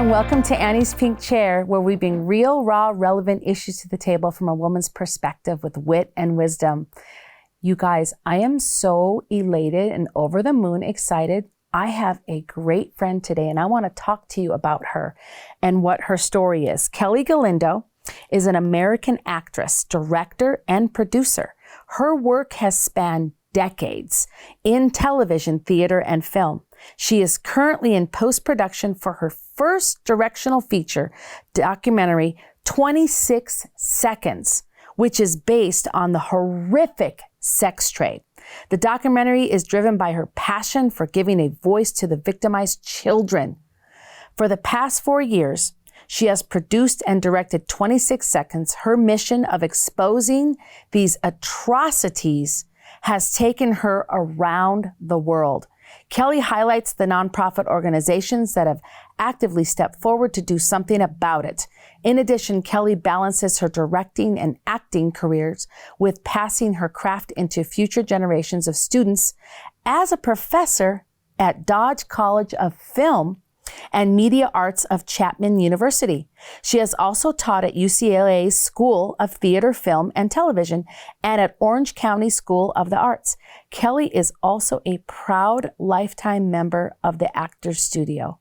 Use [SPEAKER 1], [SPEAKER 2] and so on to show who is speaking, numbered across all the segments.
[SPEAKER 1] and welcome to Annie's Pink Chair, where we bring real, raw, relevant issues to the table from a woman's perspective with wit and wisdom. You guys, I am so elated and over the moon excited. I have a great friend today, and I want to talk to you about her and what her story is. Kelly Galindo is an American actress, director, and producer. Her work has spanned decades in television, theater, and film. She is currently in post-production for her first directional feature documentary, 26 Seconds, which is based on the horrific sex trade. The documentary is driven by her passion for giving a voice to the victimized children. For the past 4 years, she has produced and directed 26 Seconds. Her mission of exposing these atrocities has taken her around the world. Kelly highlights the nonprofit organizations that have actively stepped forward to do something about it. In addition, Kelly balances her directing and acting careers with passing her craft into future generations of students as a professor at Dodge College of Film and Media Arts of Chapman University. She has also taught at UCLA's School of Theater, Film, and Television and at Orange County School of the Arts. Kelly is also a proud lifetime member of the Actors Studio.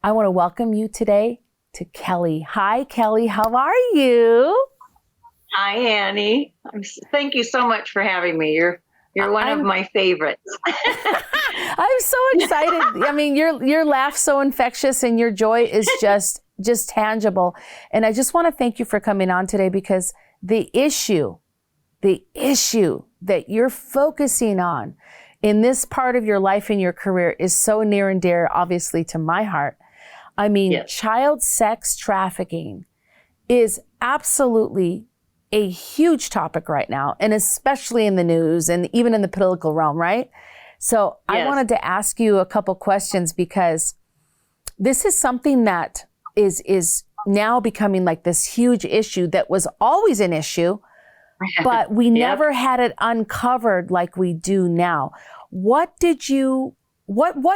[SPEAKER 1] I want to welcome you today to Kelly. Hi, Kelly. How are you?
[SPEAKER 2] Hi, Annie. Thank you so much for having me. You're one of my favorites.
[SPEAKER 1] I'm so excited. I mean, your laugh's so infectious and your joy is just tangible. And I just want to thank you for coming on today, because the issue that you're focusing on in this part of your life and your career is so near and dear, obviously, to my heart. I mean, yes. Child sex trafficking is absolutely a huge topic right now, and especially in the news and even in the political realm, right? So yes. I wanted to ask you a couple questions, because this is something that is now becoming like this huge issue that was always an issue, but we never had it uncovered like we do now. What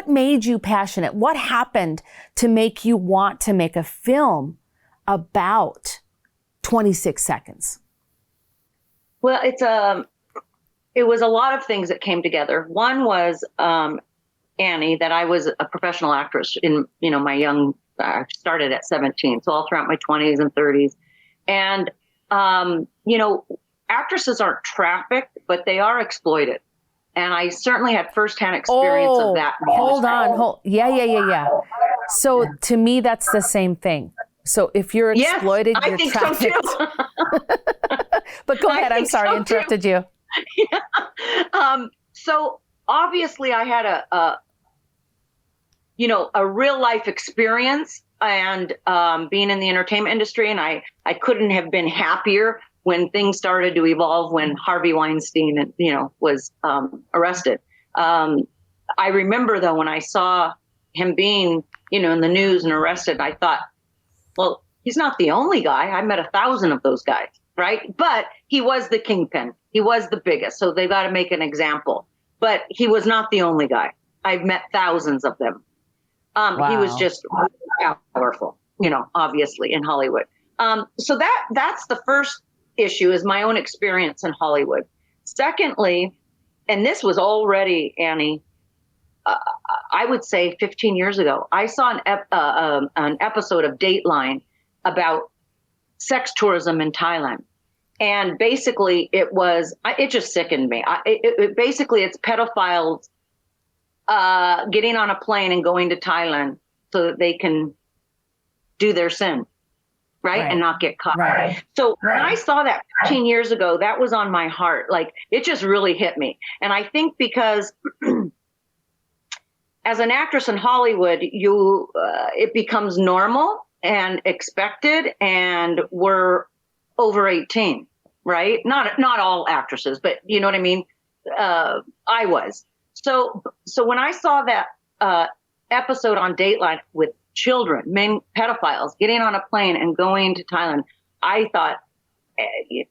[SPEAKER 1] made you passionate? What happened to make you want to make a film about 26 Seconds?
[SPEAKER 2] Well, it was a lot of things that came together. One was Annie, that I was a professional actress in I started at 17, so all throughout my 20s and 30s, and actresses aren't trafficked, but they are exploited. And I certainly had firsthand experience of that.
[SPEAKER 1] Yeah. So to me, that's the same thing. So if you're exploited, you're trafficked.
[SPEAKER 2] So too.
[SPEAKER 1] But go ahead. I'm sorry, I interrupted you.
[SPEAKER 2] Yeah. So obviously I had a real life experience, and being in the entertainment industry, and I couldn't have been happier when things started to evolve, when Harvey Weinstein, was arrested. I remember though, when I saw him being, in the news and arrested, I thought, well, he's not the only guy. I met 1,000 of those guys, right? But he was the kingpin. He was the biggest. So they got to make an example. But he was not the only guy. I've met thousands of them.
[SPEAKER 1] Wow.
[SPEAKER 2] He was just powerful, obviously in Hollywood. So that's the first issue, is my own experience in Hollywood. Secondly, and this was already, Annie, I would say 15 years ago, I saw an episode of Dateline about sex tourism in Thailand. And basically it just sickened me. Basically it's pedophiles getting on a plane and going to Thailand so that they can do their sin, right? And not get caught.
[SPEAKER 1] Right.
[SPEAKER 2] So when I saw that 15 years ago, that was on my heart. Like, it just really hit me. And I think because as an actress in Hollywood, it becomes normal and expected, and we're over 18, right? Not all actresses, but you know what I mean? I was. So when I saw that episode on Dateline with children, men, pedophiles, getting on a plane and going to Thailand, I thought,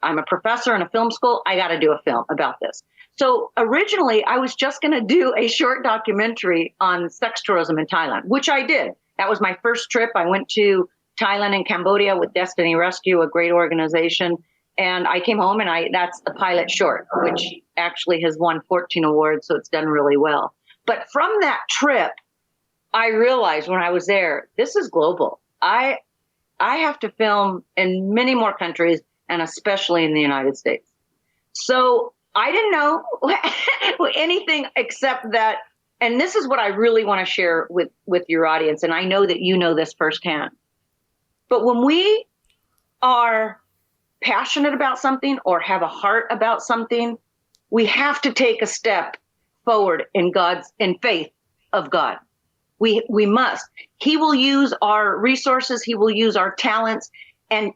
[SPEAKER 2] I'm a professor in a film school. I got to do a film about this. So originally I was just going to do a short documentary on sex tourism in Thailand, which I did. That was my first trip. I went to Thailand and Cambodia with Destiny Rescue, a great organization. And I came home, and that's the pilot short, which actually has won 14 awards. So it's done really well. But from that trip, I realized when I was there, this is global. I have to film in many more countries, and especially in the United States. So I didn't know anything except that, and this is what I really want to share with your audience, and I know that you know this firsthand. But when we are passionate about something or have a heart about something, we have to take a step forward in faith of God. We must. He will use our resources. He will use our talents. And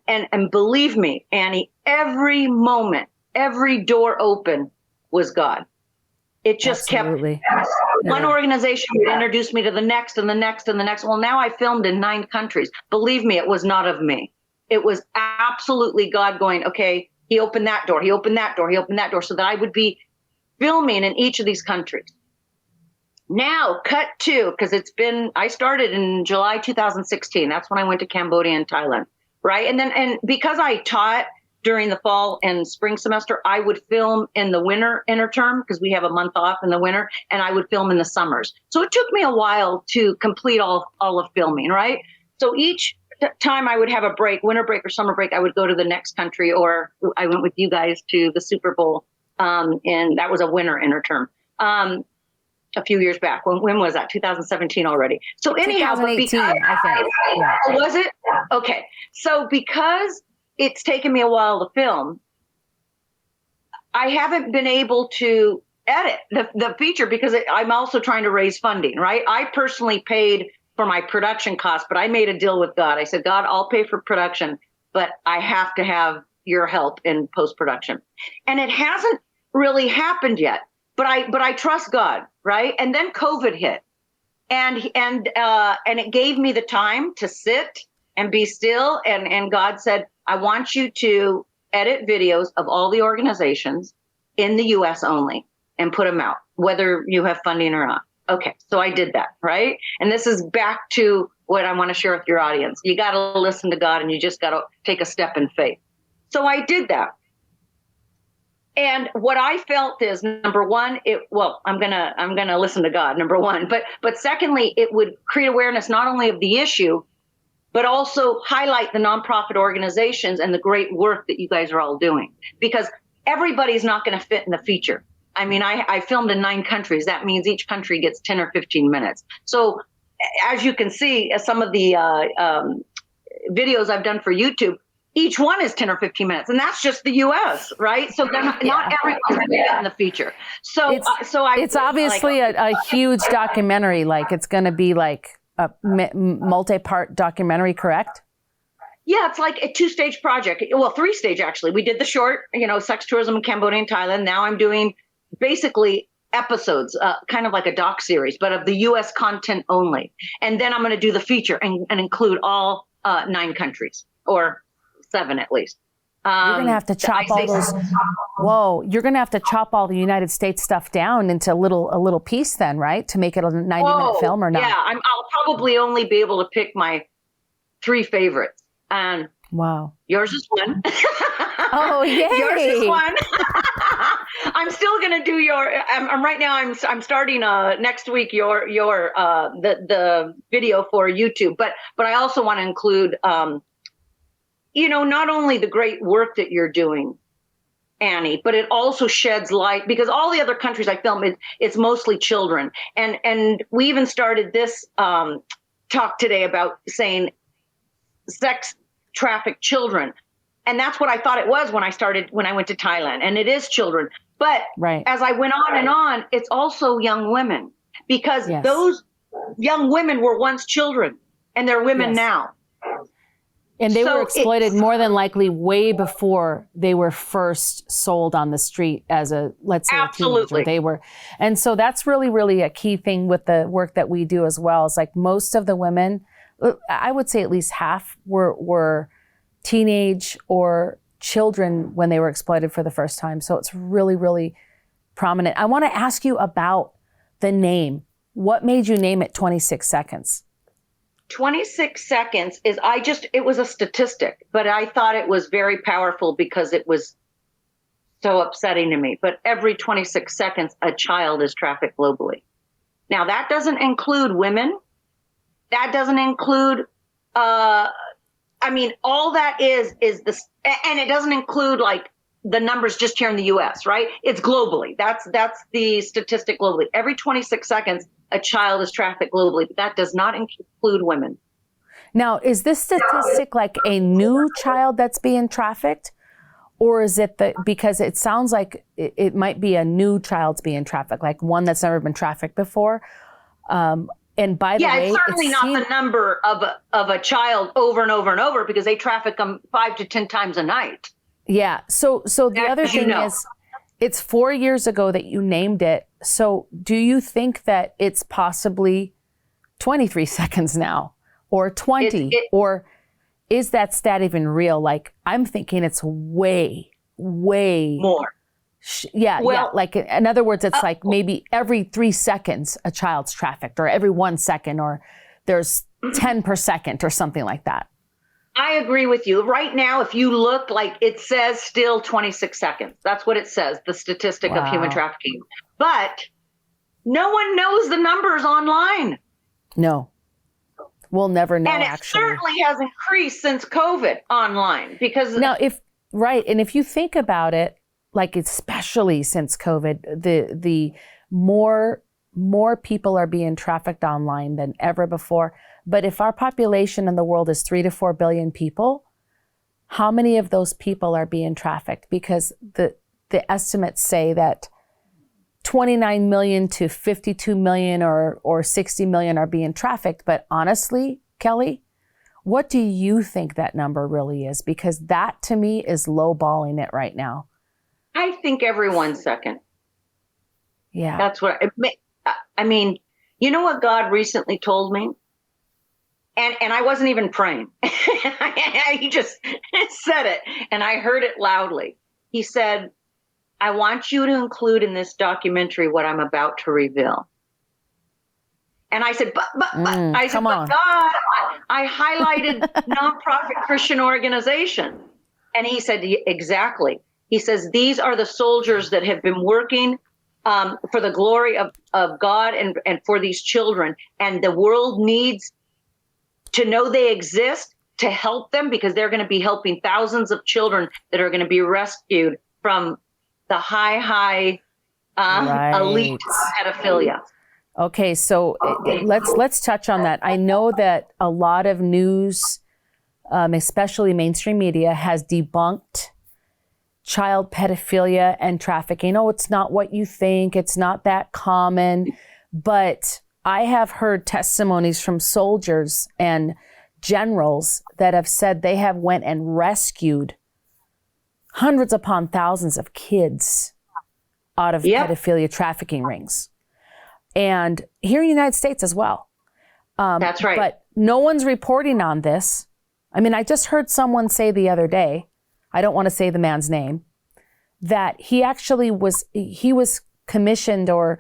[SPEAKER 2] believe me, Annie, every moment, every door open was God. It just
[SPEAKER 1] Absolutely.
[SPEAKER 2] kept, one organization would introduce me to the next and the next and the next. Well, now I filmed in 9 countries. Believe me, it was not of me. It was absolutely God going, okay, he opened that door, he opened that door, he opened that door, so that I would be filming in each of these countries. Now, cut to, because I started in July 2016. That's when I went to Cambodia and Thailand, right? And because I taught during the fall and spring semester, I would film in the winter interterm, because we have a month off in the winter, and I would film in the summers. So it took me a while to complete all of filming, right? So each time I would have a break, winter break or summer break, I would go to the next country, or I went with you guys to the Super Bowl, and that was a winter interterm. A few years back. When was that? 2017 already. So anyhow,
[SPEAKER 1] 2018, I think. Yeah.
[SPEAKER 2] Was it? Okay. So because it's taken me a while to film, I haven't been able to edit the feature because I'm also trying to raise funding, right? I personally paid for my production costs, but I made a deal with God. I said, God, I'll pay for production, but I have to have your help in post-production. And it hasn't really happened yet, but I trust God, right? And then COVID hit, and it gave me the time to sit and be still. And God said, I want you to edit videos of all the organizations in the US only and put them out, whether you have funding or not. Okay, so I did that, right? And this is back to what I want to share with your audience. You got to listen to God, and you just got to take a step in faith. So I did that. And what I felt is, number one, I'm gonna listen to God, number one. But secondly, it would create awareness not only of the issue, but also highlight the nonprofit organizations and the great work that you guys are all doing. Because everybody's not going to fit in the feature. I mean, I filmed in 9 countries. That means each country gets 10 or 15 minutes. So as you can see, some of the videos I've done for YouTube, each one is 10 or 15 minutes, and that's just the U.S., right? So not everyone's going to get in the feature. So it's
[SPEAKER 1] obviously a huge documentary. Like, it's going to be like a multi-part documentary, correct?
[SPEAKER 2] Yeah, it's like a 2-stage project. Well, 3-stage actually. We did the short, sex tourism in Cambodia and Thailand. Now I'm doing basically episodes, kind of like a doc series, but of the U.S. content only. And then I'm going to do the feature and include all 9 countries, or 7 at least.
[SPEAKER 1] You're going to have to chop all those. Whoa, you're going to have to chop all the United States stuff down into a little piece then, right? To make it a 90-minute film or not?
[SPEAKER 2] Yeah, I'll probably only be able to pick my 3 favorites. And
[SPEAKER 1] wow,
[SPEAKER 2] yours is one.
[SPEAKER 1] Oh, yay!
[SPEAKER 2] Yours is one. I'm still going to do your. I'm right now. I'm starting next week your the video for YouTube, but I also want to include not only the great work that you're doing, Annie, but it also sheds light, because all the other countries I film, it's mostly children. And we even started this talk today about saying sex trafficked children. And that's what I thought it was when I went to Thailand. And it is children. But right. As I went on and on, it's also young women, because those young women were once children, and they're women now.
[SPEAKER 1] And they were exploited more than likely way before they were first sold on the street as let's say a teenager. They were. And so that's really, really a key thing with the work that we do as well. It's like most of the women, I would say at least half were teenage or children when they were exploited for the first time. So it's really, really prominent. I want to ask you about the name. What made you name it 26 Seconds?
[SPEAKER 2] 26 seconds is, it was a statistic, but I thought it was very powerful because it was so upsetting to me. But every 26 seconds, a child is trafficked globally. Now, that doesn't include women. That doesn't include, all that is this, and it doesn't include like the numbers just here in the US, right? It's globally. That's the statistic globally. Every 26 seconds, a child is trafficked globally, but that does not include women.
[SPEAKER 1] Now, is this statistic like a new child that's being trafficked? Or is it because it sounds like it might be a new child's being trafficked, like one that's never been trafficked before? And by the way,
[SPEAKER 2] it's certainly not the number of a child over and over and over, because they traffic them 5 to 10 times a night.
[SPEAKER 1] Yeah. So the other thing is, it's 4 years ago that you named it. So do you think that it's possibly 23 seconds now, or 20, or is that stat even real? Like, I'm thinking it's way
[SPEAKER 2] more.
[SPEAKER 1] Yeah. Like, in other words, it's like maybe every 3 seconds a child's trafficked, or every 1 second, or there's 10 per second or something like that.
[SPEAKER 2] I agree with you. Right now, if you look, like, it says still 26 seconds. That's what it says, the statistic of human trafficking. But no one knows the numbers online.
[SPEAKER 1] No. We'll never know,
[SPEAKER 2] and it
[SPEAKER 1] actually.
[SPEAKER 2] certainly has increased since COVID online, because
[SPEAKER 1] now, and if you think about it, like, especially since COVID, the more people are being trafficked online than ever before. But if our population in the world is 3 to 4 billion people, how many of those people are being trafficked? Because the estimates say that 29 million to 52 million or 60 million are being trafficked. But honestly, Kelly, what do you think that number really is? Because that, to me, is lowballing it right now.
[SPEAKER 2] I think every 1 second.
[SPEAKER 1] Yeah.
[SPEAKER 2] That's what I mean. You know what God recently told me? And I wasn't even praying. He just said it, and I heard it loudly. He said, I want you to include in this documentary what I'm about to reveal. And I said, but God, I highlighted nonprofit Christian organization. And he said, exactly. He says, these are the soldiers that have been working for the glory of God and for these children. And the world needs to know they exist, to help them, because they're going to be helping thousands of children that are going to be rescued from the high elite pedophilia.
[SPEAKER 1] Okay, so let's touch on that. I know that a lot of news, especially mainstream media, has debunked child pedophilia and trafficking. Oh, it's not what you think. It's not that common. But I have heard testimonies from soldiers and generals that have said they have went and rescued hundreds upon thousands of kids out of pedophilia trafficking rings. And here in the United States as well.
[SPEAKER 2] That's right.
[SPEAKER 1] But no one's reporting on this. I mean, I just heard someone say the other day, I don't want to say the man's name, that he was commissioned or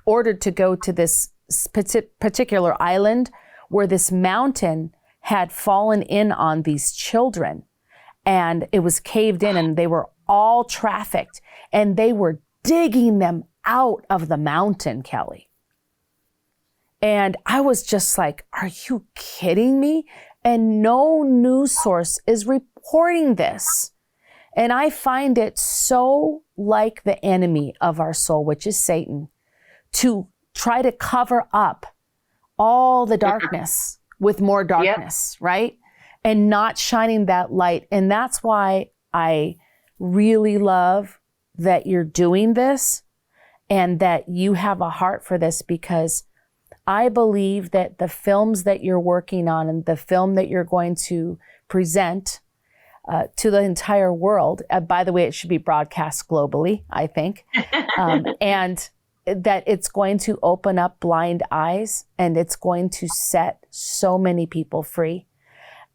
[SPEAKER 1] ordered to go to this particular island where this mountain had fallen in on these children, and it was caved in, and they were all trafficked, and they were digging them out of the mountain, Kelly. And I was just like, are you kidding me? And no news source is reporting this. And I find it so like the enemy of our soul, which is Satan, to try to cover up all the darkness with more darkness, right? And not shining that light. And that's why I really love that you're doing this and that you have a heart for this, because I believe that the films that you're working on and the film that you're going to present to the entire world, by the way, it should be broadcast globally, I think, and that it's going to open up blind eyes, and it's going to set so many people free.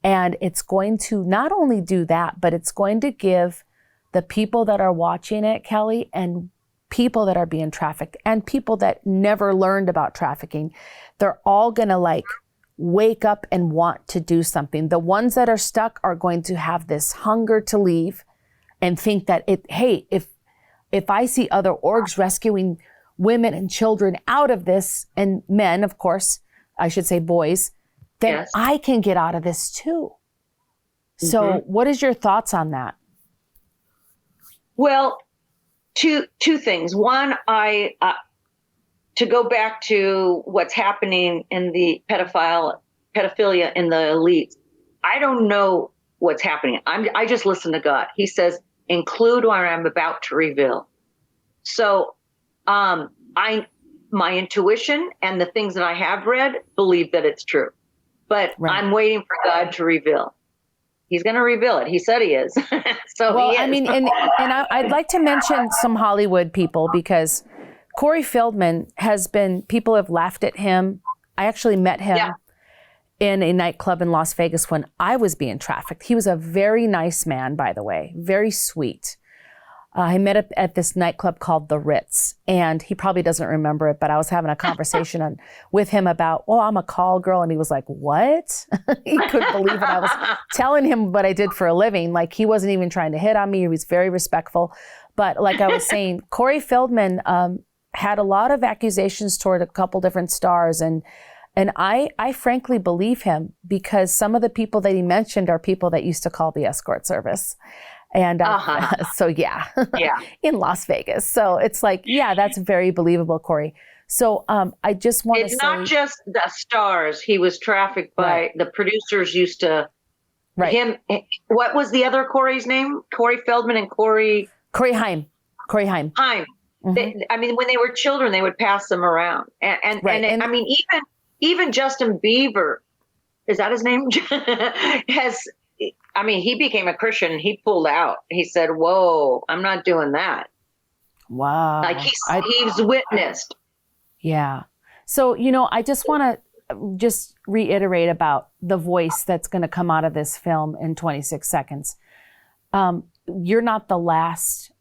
[SPEAKER 1] And it's going to not only do that, but it's going to give the people that are watching it, Kelly, and people that are being trafficked and people that never learned about trafficking, they're all going to like wake up and want to do something. The ones that are stuck are going to have this hunger to leave and think that hey, if I see other orgs rescuing women and children out of this, and men, of course, I should say boys, then
[SPEAKER 2] Yes.
[SPEAKER 1] I can get out of this too. So what is your thoughts on that?
[SPEAKER 2] Well, two things. One, to go back to what's happening in the pedophilia in the elite. I don't know what's happening. I just listen to God. He says, include what I'm about to reveal. So, my intuition and the things that I have read believe that it's true, but I'm waiting for God to reveal. He's going to reveal it. He said he is. So
[SPEAKER 1] well,
[SPEAKER 2] he is.
[SPEAKER 1] I mean, and I'd like to mention some Hollywood people because Corey Feldman people have laughed at him. I actually met him in a nightclub in Las Vegas when I was being trafficked. He was a very nice man, by the way, very sweet. I met up at this nightclub called The Ritz, and he probably doesn't remember it, but I was having a conversation with him about, I'm a call girl. And he was like, what? He couldn't believe it. I was telling him what I did for a living. Like, he wasn't even trying to hit on me. He was very respectful. But like I was saying, Corey Feldman had a lot of accusations toward a couple different stars. And I frankly believe him because some of the people that he mentioned are people that used to call the escort service. And so, in Las Vegas. So it's like, that's very believable, Corey. So I just want to say.
[SPEAKER 2] It's not just the stars. He was trafficked by the producers used to. Him. What was the other Corey's name? Corey Feldman and Corey Haim. Haim. Mm-hmm. I mean, when they were children, they would pass them around. And I mean, even Justin Bieber, is that his name? He became a Christian and he pulled out. He said, whoa, I'm not doing that.
[SPEAKER 1] Wow.
[SPEAKER 2] Like he's witnessed.
[SPEAKER 1] Yeah. So, I just want to just reiterate about the voice that's going to come out of this film in 26 seconds. You're not the last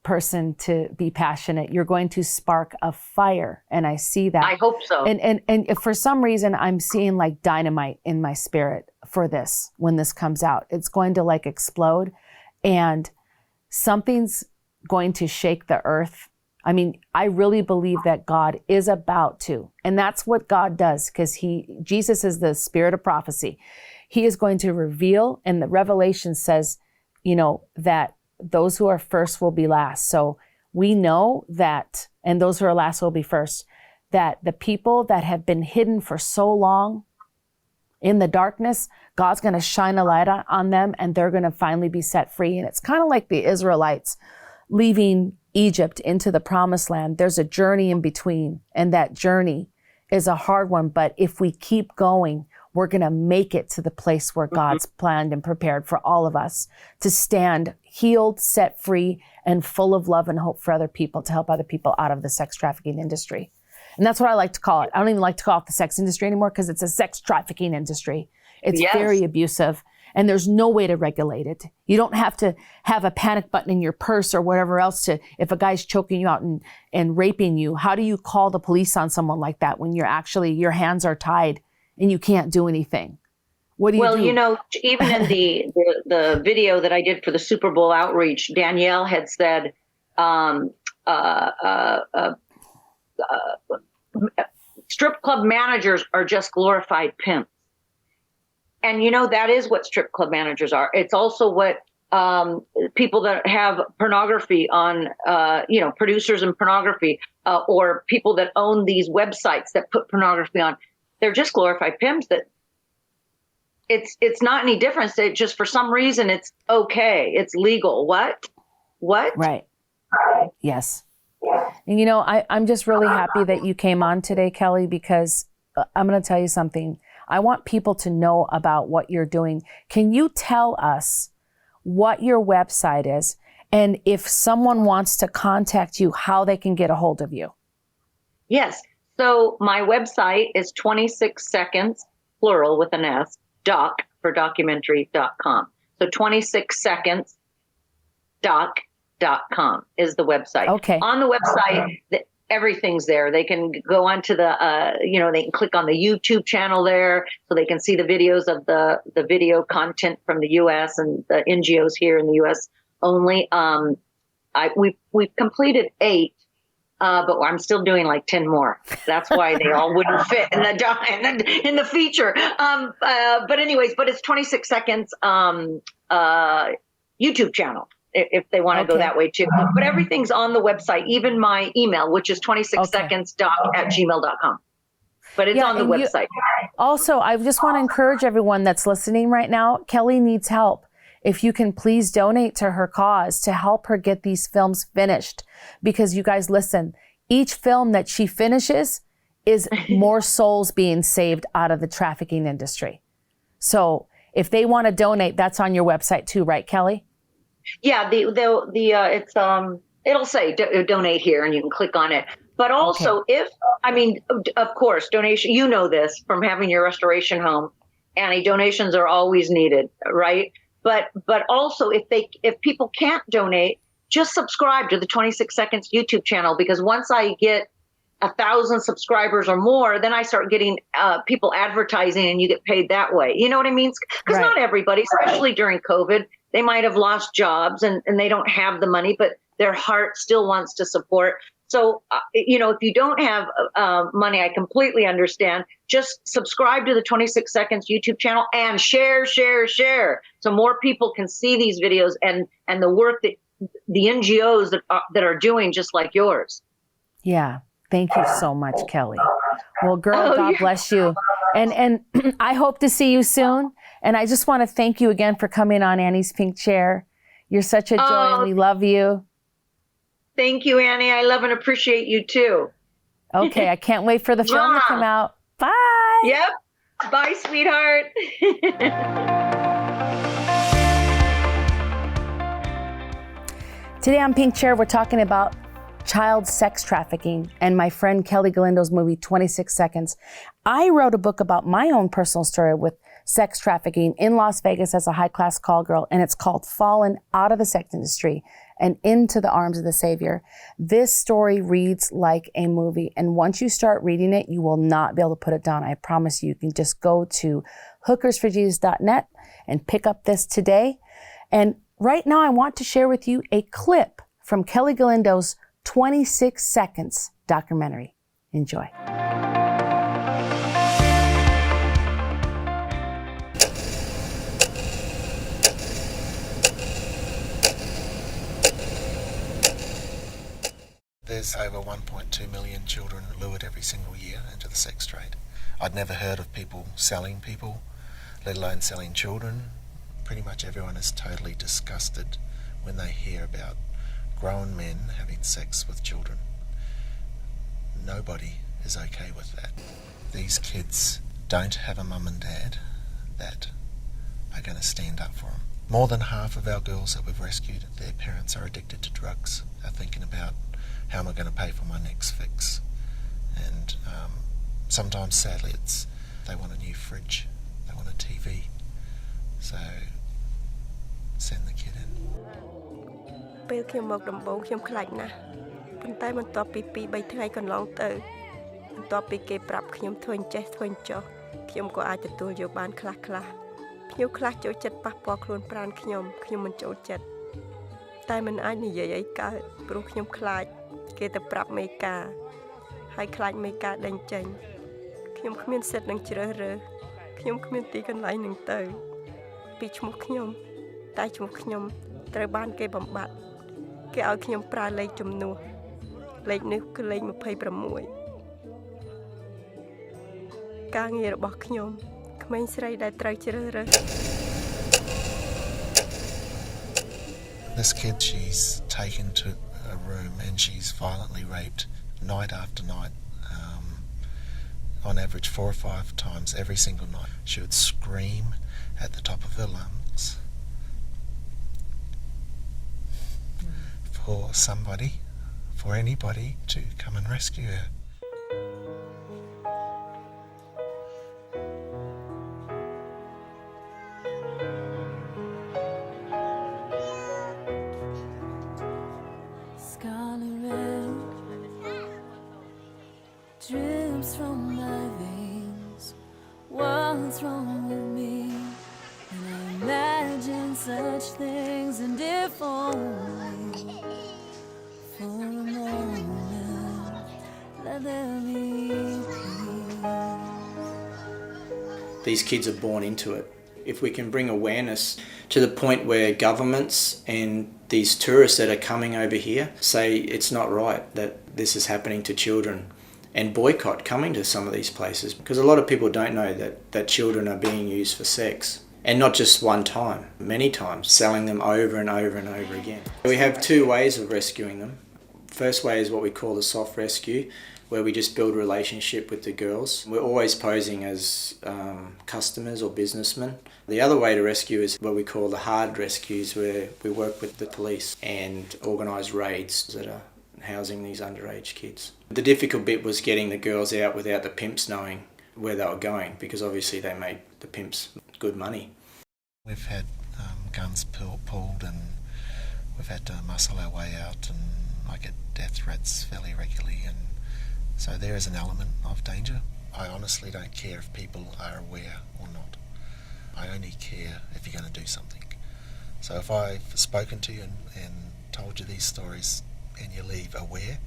[SPEAKER 1] person to be passionate. You're going to spark a fire. And I see that.
[SPEAKER 2] I hope so.
[SPEAKER 1] And for some reason, I'm seeing like dynamite in my spirit for this when this comes out. It's going to like explode and something's going to shake the earth. I mean, I really believe that God is about to, and that's what God does because Jesus is the spirit of prophecy. He is going to reveal, and the Revelation says, that those who are first will be last. So we know that, and those who are last will be first, that the people that have been hidden for so long in the darkness, God's going to shine a light on them and they're going to finally be set free. And it's kind of like the Israelites leaving Egypt into the promised land. There's a journey in between, and that journey is a hard one. But if we keep going, we're going to make it to the place where God's planned and prepared for all of us to stand healed, set free, and full of love and hope for other people, to help other people out of the sex trafficking industry. And that's what I like to call it. I don't even like to call it the sex industry anymore because it's a sex trafficking industry. It's very abusive and there's no way to regulate it. You don't have to have a panic button in your purse or whatever else if a guy's choking you out and raping you. How do you call the police on someone like that when your hands are tied and you can't do anything? What do you do?
[SPEAKER 2] Well, even in the video that I did for the Super Bowl outreach, Danielle had said, strip club managers are just glorified pimps. And that is what strip club managers are. It's also what people that have pornography on, producers in pornography, or people that own these websites that put pornography on. They're just glorified pimps. That it's not any difference. It just, for some reason, it's okay. It's legal. What?
[SPEAKER 1] Right. Yes. And I'm just really happy that you came on today, Kelly, because I'm going to tell you something. I want people to know about what you're doing. Can you tell us what your website is? And if someone wants to contact you, how they can get a hold of you?
[SPEAKER 2] Yes. So my website is 26 seconds, plural with an S, doc for documentary.com. So 26 seconds, doc, gmail.com is the website.
[SPEAKER 1] Okay.
[SPEAKER 2] On the website, everything's there. They can go onto they can click on the YouTube channel there so they can see the videos of the video content from the U.S. and the NGOs here in the U.S. only. We've completed 8. But I'm still doing like 10 more. That's why they all wouldn't fit in the feature. But it's 26 seconds YouTube channel if they want to go that way too. But everything's on the website, even my email, which is 26seconds@gmail.com. But it's on the website.
[SPEAKER 1] Also, I just want to encourage everyone that's listening right now. Kelly needs help. If you can please donate to her cause to help her get these films finished. Because you guys listen, each film that she finishes is more souls being saved out of the trafficking industry. So if they want to donate, that's on your website too, right, Kelly?
[SPEAKER 2] Yeah, it'll say donate here and you can click on it. But also of course, donation, you know this from having your restoration home, Annie, donations are always needed, right? But also if people can't donate, just subscribe to the 26 Seconds YouTube channel, because once I get 1,000 subscribers or more, then I start getting people advertising and you get paid that way. You know what I mean? Because not everybody, especially during COVID, they might have lost jobs and they don't have the money, but their heart still wants to support. So, if you don't have money, I completely understand. Just subscribe to the 26 Seconds YouTube channel and share. So more people can see these videos and the work that the NGOs that are doing just like yours.
[SPEAKER 1] Yeah. Thank you so much, Kelly. Well, girl, God bless you. And I hope to see you soon. And I just want to thank you again for coming on Annie's Pink Chair. You're such a joy and we love you.
[SPEAKER 2] Thank you, Annie. I love and appreciate you too.
[SPEAKER 1] Okay, I can't wait for the film to come out. Bye.
[SPEAKER 2] Yep. Bye, sweetheart.
[SPEAKER 1] Today on Pink Chair, we're talking about child sex trafficking and my friend Kelly Galindo's movie, 26 Seconds. I wrote a book about my own personal story with sex trafficking in Las Vegas as a high-class call girl, and it's called Fallen Out of the Sex Industry and Into the Arms of the Savior. This story reads like a movie, and once you start reading it, you will not be able to put it down. I promise you. You can just go to hookersforjesus.net and pick up this today. And right now, I want to share with you a clip from Kelly Galindo's 26 Seconds documentary. Enjoy.
[SPEAKER 3] There's over 1.2 million children lured every single year into the sex trade. I'd never heard of people selling people, let alone selling children. Pretty much everyone is totally disgusted when they hear about grown men having sex with children. Nobody is okay with that. These kids don't have a mum and dad that are going to stand up for them. More than half of our girls that we've rescued, their parents are addicted to drugs, are thinking about how am I going to pay for my next fix. And sometimes, sadly, they want a new fridge, they want a TV. So send the kid in.
[SPEAKER 4] ពេលខ្ញុំមកដំបូងខ្ញុំខ្លាចណាស់ប៉ុន្តែបន្ទាប់ពី2-3ថ្ងៃកន្លងទៅបន្ទាប់ពីគេប្រាប់ខ្ញុំធ្វើអញ្ចេះធ្វើអញ្ចោះខ្ញុំក៏អាចទទួលយកបានខ្លះៗខ្ញុំខ្លះចូលចិត្តប៉ះពាល់ខ្លួនប្រាណខ្ញុំមិនចូលចិត្តតែមិនអាចនិយាយអីកើតព្រោះខ្ញុំខ្លាចគេទៅប្រាប់មេការហើយខ្លាចមេការដេញចេញខ្ញុំគ្មានសិទ្ធិនឹងជ្រើសរើសខ្ញុំគ្មានទីកន្លែងនឹងទៅពីឈ្មោះខ្ញុំតែឈ្មោះខ្ញុំត្រូវបានគេបំបត្តិគេឲ្យខ្ញុំប្រើលេខជំនួសលេខនេះគឺលេខ26ការងាររបស់ខ្ញុំក្មេងស្រីដែលត្រូវជ្រើសរើស
[SPEAKER 3] This kid, she's taken to a room and she's violently raped night after night, on average 4 or 5 times every single night. She would scream at the top of her lungs for somebody, for anybody to come and rescue her.
[SPEAKER 5] from my veins. What's wrong with me? And I imagine such things, and if only for a moment, let there be peace.
[SPEAKER 6] These kids are born into it. If we can bring awareness to the point where governments and these tourists that are coming over here say it's not right that this is happening to children, and boycott coming to some of these places, because a lot of people don't know that children are being used for sex, and not just one time, many times, selling them over and over and over again. We have two ways of rescuing them. First way is what we call the soft rescue, where we just build a relationship with the girls. We're always posing as customers or businessmen. The other way to rescue is what we call the hard rescues, where we work with the police and organise raids that are housing these underage kids. The difficult bit was getting the girls out without the pimps knowing where they were going, because obviously they made the pimps good money.
[SPEAKER 3] We've had guns pulled, and we've had to muscle our way out, and I get death threats fairly regularly, and so there is an element of danger. I honestly don't care if people are aware or not. I only care if you're going to do something. So if I've spoken to you and told you these stories and you leave aware,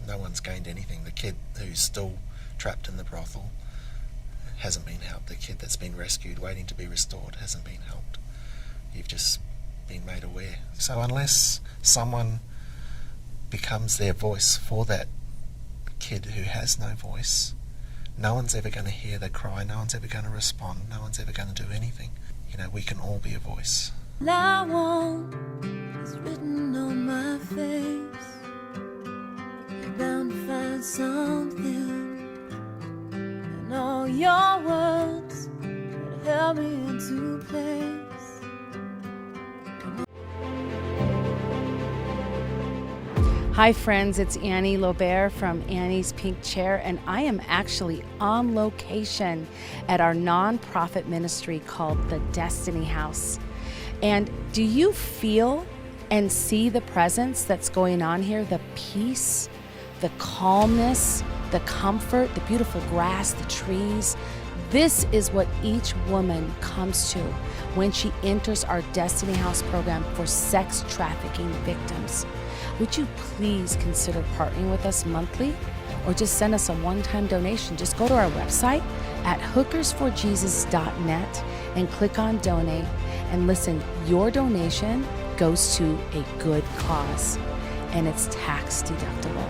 [SPEAKER 3] no one's gained anything. The kid who's still trapped in the brothel hasn't been helped. The kid that's been rescued, waiting to be restored, hasn't been helped. You've just been made aware. So unless someone becomes their voice for that kid who has no voice, no one's ever going to hear the cry, no one's ever going to respond, no one's ever going to do anything. You know, we can all be a voice.
[SPEAKER 5] I want is written on my face. You're bound to find something, and all your words that held me into place.
[SPEAKER 1] Hi friends, it's Annie Lobert from Annie's Pink Chair, and I am actually on location at our nonprofit ministry called the Destiny House. And do you feel and see the presence that's going on here? The peace, the calmness, the comfort, the beautiful grass, the trees. This is what each woman comes to when she enters our Destiny House program for sex trafficking victims. Would you please consider partnering with us monthly, or just send us a one-time donation? Just go to our website at hookersforjesus.net and click on donate. And listen, your donation goes to a good cause, and it's tax deductible.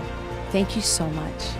[SPEAKER 1] Thank you so much.